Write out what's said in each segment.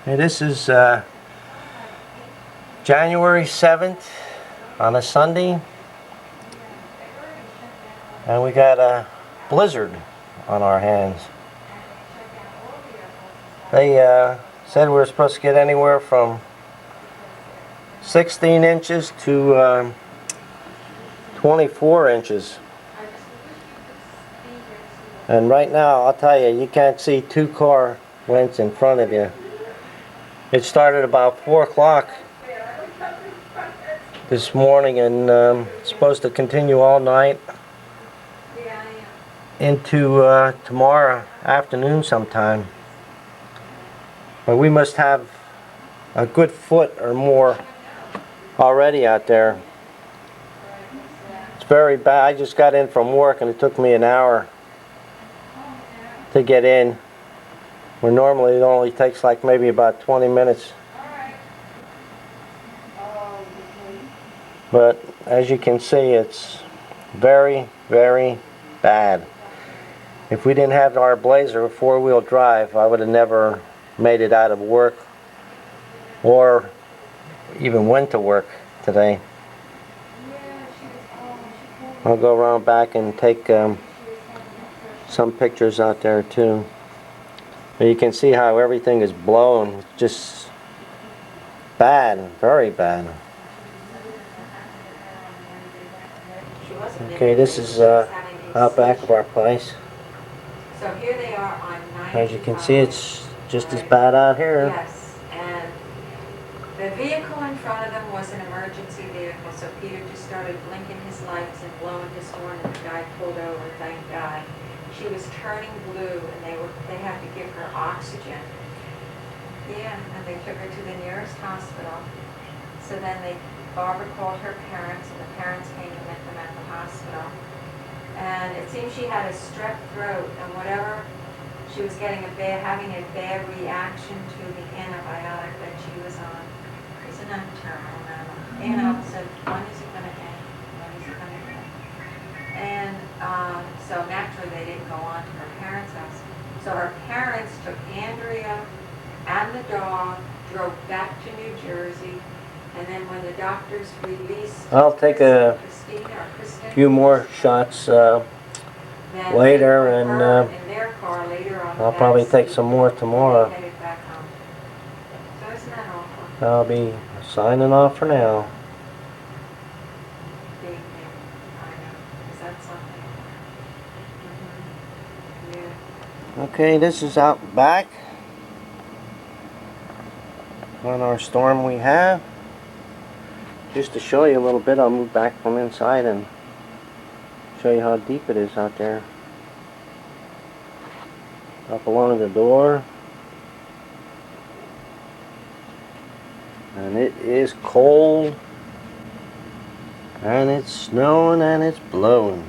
Hey, this is January 7th on a Sunday, and we got a blizzard on our hands. They said we were supposed to get anywhere from 16 inches to 24 inches. And right now, I'll tell you, you can't see 2 car lengths in front of you. It started about 4 o'clock this morning, and it's supposed to continue all night into tomorrow afternoon sometime. But we must have a good foot or more already out there. It's very bad. I just got in from work and it took me an hour to get in, where normally it only takes like maybe about 20 minutes. But as you can see, it's very, very bad. If we didn't have our Blazer 4-wheel drive, I would have never made it out of work or even went to work today. I'll go around back and take some pictures out there too. But you can see how everything is blown. Just bad, very bad. Okay, this is out back of our place. So here they are on 9. As you can see, it's just as bad out here. Yes, and the vehicle in front of them was an emergency vehicle, so Peter just started blinking his lights and blowing his horn, and the guy pulled over, thank God. She was turning blue, and they had to give her oxygen. Yeah, and they took her to the nearest hospital. So then Barbara called her parents, and the parents came and met them at the hospital. And it seemed she had a strep throat, and whatever, she was having a bad reaction to the antibiotic that she was on. Isn't that terrible, Mama? You know, so when is it going to end? When is it going to end? And so naturally they didn't go on to her parents' house. So her parents took Andrea and the dog, drove back to New Jersey, and then when the doctors released I'll take a few more shots later, and I'll probably take some more tomorrow. So isn't that awful? I'll be signing off for now. Big, I know. Is that something? Yeah. Okay, this is out back on our storm we have. Just to show you a little bit, I'll move back from inside and show you how deep it is out there. Up along the door. And it is cold. And it's snowing and it's blowing.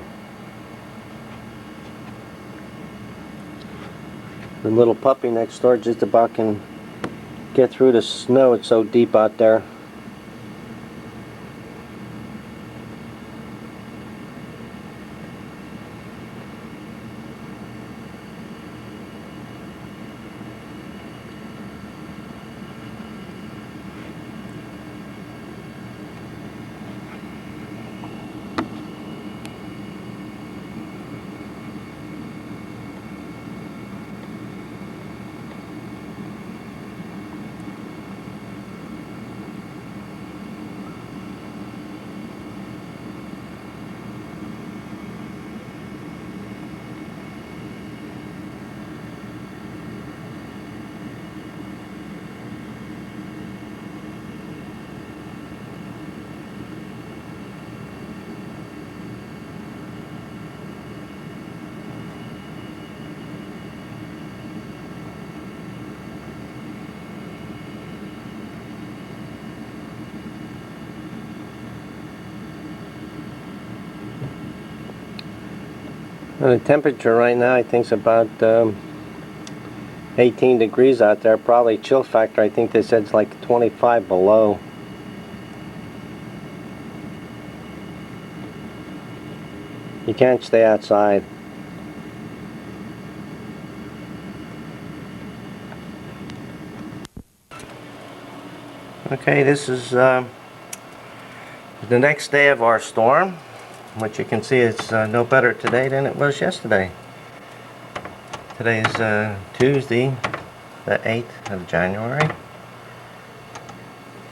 The little puppy next door just about can get through the snow. It's so deep out there. The temperature right now, I think, is about 18 degrees out there. Probably chill factor, I think they said it's like 25 below. You can't stay outside. Okay, this is the next day of our storm, which you can see it's no better today than it was yesterday. Today is Tuesday, the 8th of January,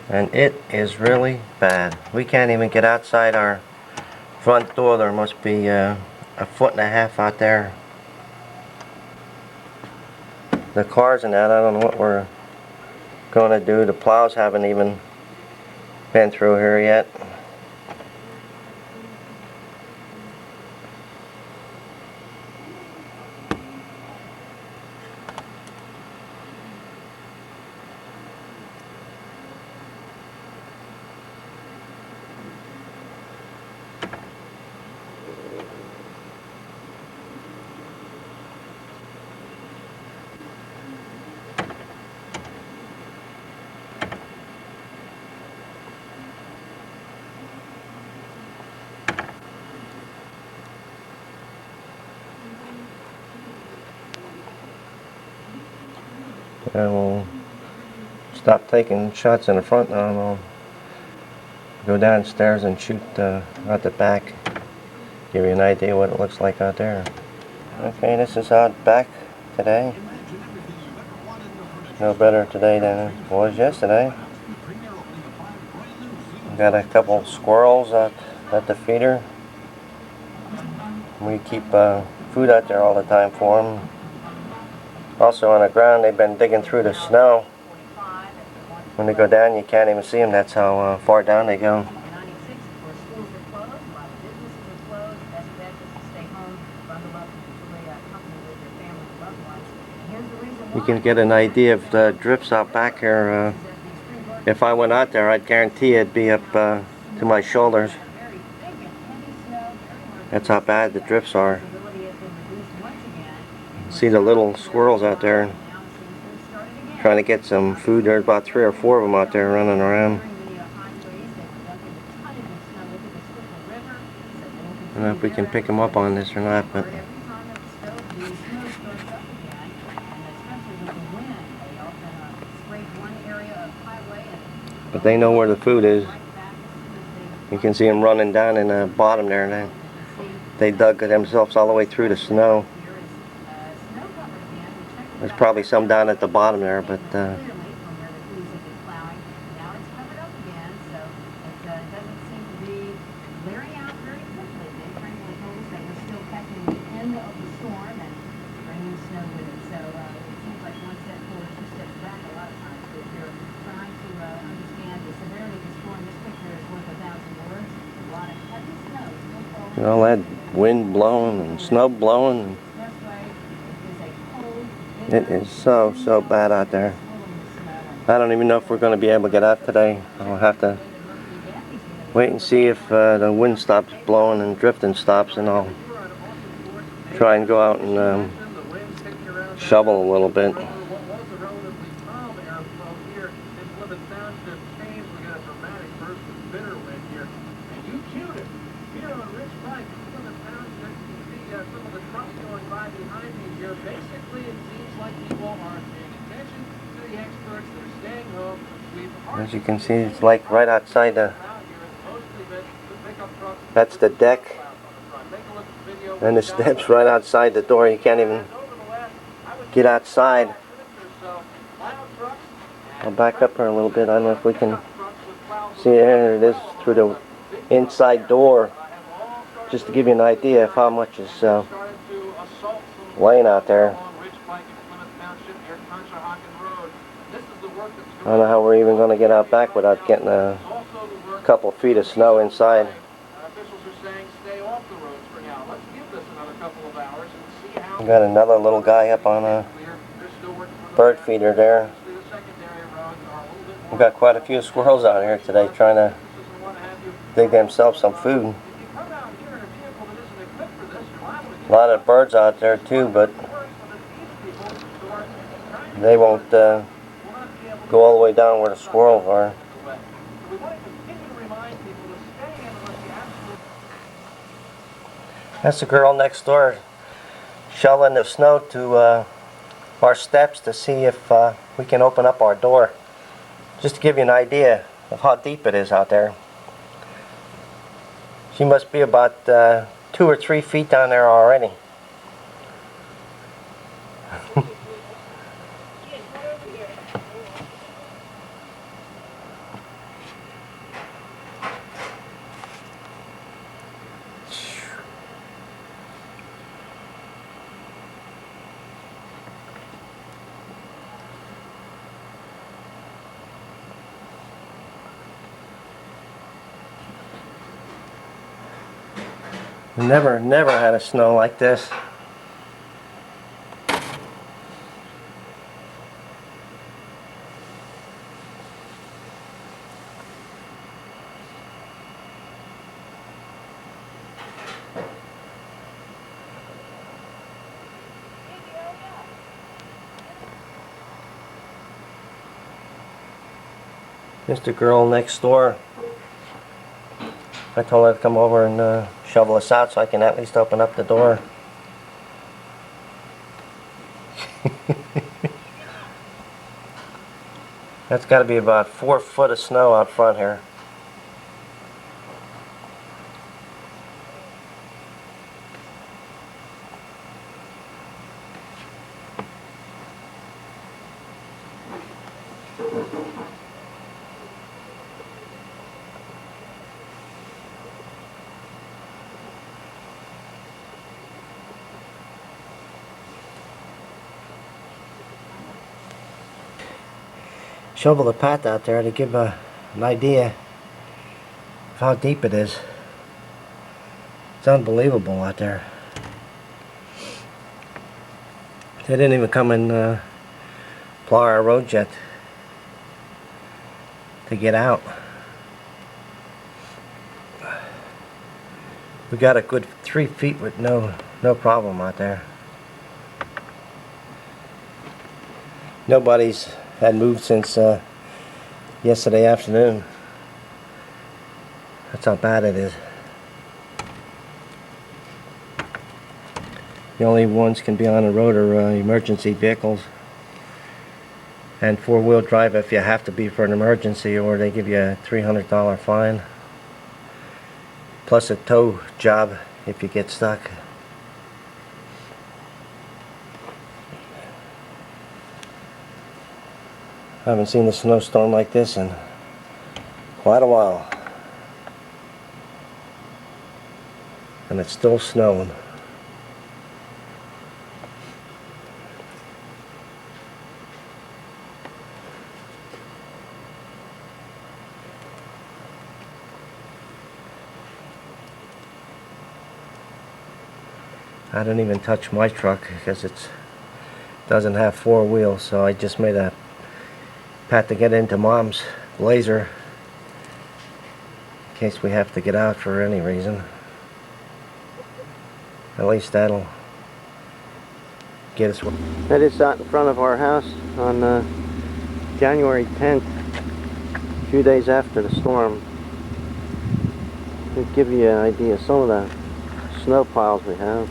and it is really bad. We can't even get outside our front door. There must be a foot and a half out there. The cars and that, I don't know what we're going to do. The plows haven't even been through here yet. And we'll stop taking shots in the front now, and I'll go downstairs and shoot out the back. Give you an idea what it looks like out there. Okay, this is out back today. No better today than it was yesterday. Got a couple squirrels out at the feeder. We keep food out there all the time for them. Also on the ground, they've been digging through the snow. When they go down, you can't even see them. That's how far down they go. You can get an idea of the drifts out back here. If I went out there, I'd guarantee it'd be up to my shoulders. That's how bad the drifts are. See the little squirrels out there trying to get some food. There's about 3 or 4 of them out there running around. I don't know if we can pick them up on this or not, but they know where the food is. You can see them running down in the bottom there. And they dug themselves all the way through the snow. There's probably some down at the bottom there, but all that wind blowing and snow blowing. It is so bad out there. I don't even know if we're going to be able to get out today. I'll have to wait and see if the wind stops blowing and drifting stops, and I'll try and go out and shovel a little bit. As you can see, it's like right outside that's the deck, and the steps right outside the door. You can't even get outside. I'll back up here a little bit. I don't know if we can see it. There it is through the inside door, just to give you an idea of how much is laying out there. I don't know how we're even going to get out back without getting a couple feet of snow inside. We got another little guy up on a bird feeder there. We've got quite a few squirrels out here today trying to dig themselves some food. A lot of birds out there too, but they won't go all the way down where the squirrels are. That's the girl next door shoveling the snow to our steps to see if we can open up our door. Just to give you an idea of how deep it is out there. She must be about 2 or 3 feet down there already. Never had a snow like this. Just the girl next door. I told her to come over and shovel us out so I can at least open up the door. That's got to be about 4 foot of snow out front here. Shovel the path out there to give an idea of how deep it is. It's unbelievable out there. They didn't even come and plow our road yet to get out. We got a good 3 feet with no problem out there. Nobody's had moved since yesterday afternoon. That's how bad it is. The only ones can be on the road are emergency vehicles and 4-wheel drive if you have to be for an emergency, or they give you a $300 fine plus a tow job if you get stuck. I haven't seen a snowstorm like this in quite a while. And it's still snowing. I didn't even touch my truck because it doesn't have 4 wheels, so I just made a path to get into Mom's Blazer in case we have to get out for any reason. At least that'll get us. That is out in front of our house on January 10th, a few days after the storm. To give you an idea of some of the snow piles we have.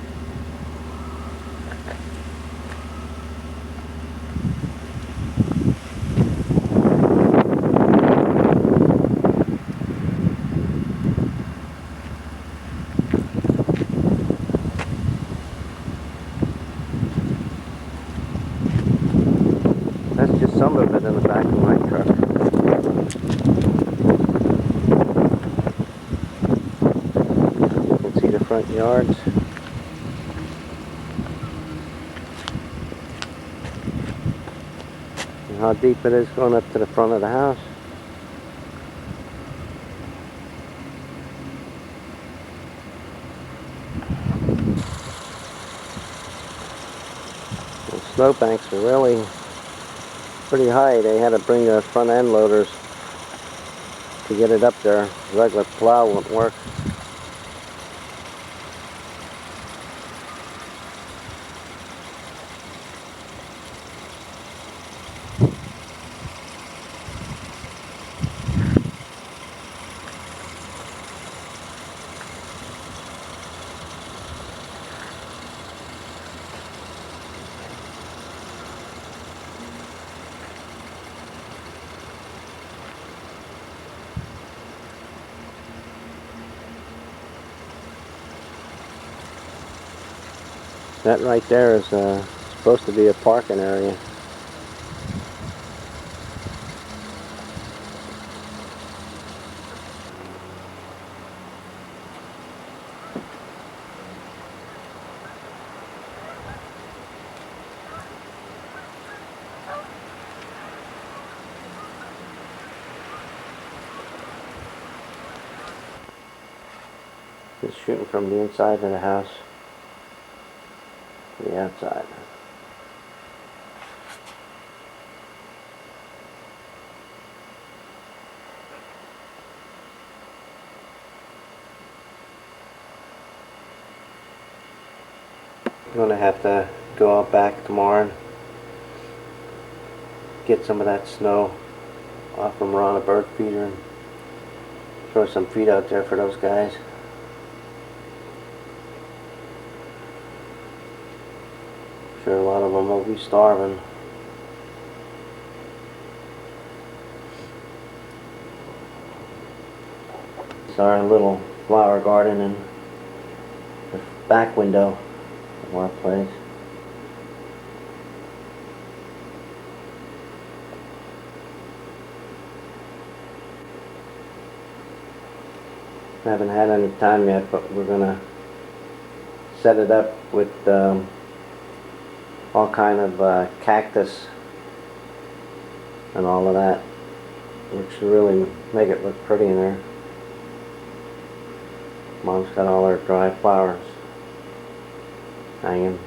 That's just some of it in the back of my truck. You can see the front yards. And how deep it is going up to the front of the house. The snowbanks are really pretty high. They had to bring the front end loaders to get it up there. Regular plow won't work. That right there is supposed to be a parking area. It's shooting from the inside of the house to the outside. I'm gonna have to go out back tomorrow and get some of that snow off from Ron a bird feeder and throw some feed out there for those guys. Sure, a lot of them will be starving. It's our little flower garden in the back window of our place. I haven't had any time yet, but we're gonna set it up with all kind of cactus and all of that, which should really make it look pretty in there. Mom's got all her dry flowers hanging.